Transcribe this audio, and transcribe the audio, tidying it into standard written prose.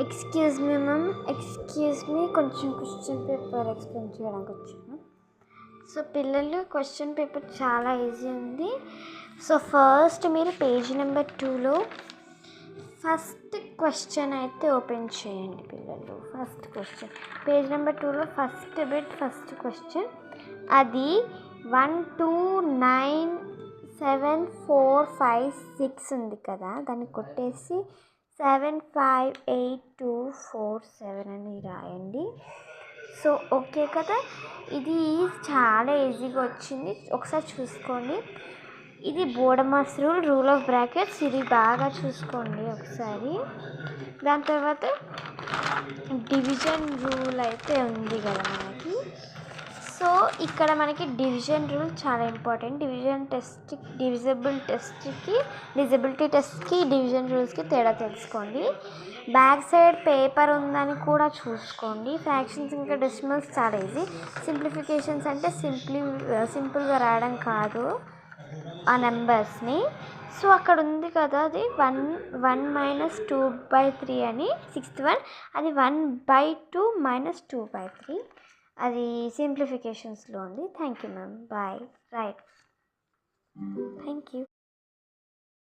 Excuse me ma'am, excuse me, కొంచెం question paper explain చేయడానికి వచ్చాను. సో పిల్లలు, క్వశ్చన్ పేపర్ చాలా ఈజీ ఉంది. సో ఫస్ట్ మీరు పేజ్ నెంబర్ 2లో ఫస్ట్ క్వశ్చన్ అయితే ఓపెన్ చేయండి పిల్లలు. ఫస్ట్ క్వశ్చన్ పేజ్ నెంబర్ 2లో ఫస్ట్ బిట్, ఫస్ట్ క్వశ్చన్. అది 1 2 9 7 4 5 6 ఉంది కదా, దాన్ని కొట్టేసి 7 5 8 2 4 7 అని రాయండి. సో ఓకే కదా, ఇది చాలా ఈజీగా వచ్చింది, ఒకసారి చూసుకోండి. ఇది బోడమాస్ రూల్ ఆఫ్ బ్రాకెట్స్, ఇది బాగా చూసుకోండి ఒకసారి. దాని తర్వాత డివిజన్ రూల్ అయితే ఉంది కదా మనకి. సో ఇక్కడ మనకి డివిజన్ రూల్ చాలా ఇంపార్టెంట్. డిజిబిలిటీ టెస్ట్కి డివిజన్ రూల్స్కి తేడా తెలుసుకోండి. బ్యాక్ సైడ్ పేపర్ ఉందని కూడా చూసుకోండి. ఫ్రాక్షన్స్ ఇంకా డెసిమల్స్ చాలా ఈజీ. సింప్లిఫికేషన్స్ అంటే సింపుల్గా రాయడం కాదు ఆ నెంబర్స్ని. సో అక్కడ ఉంది కదా, అది 1 - 2/3 అని 6th వన్, అది 1/2 - 2/3, అది సింప్లిఫికేషన్స్లో ఉంది. Thank you ma'am, bye. Right, thank you.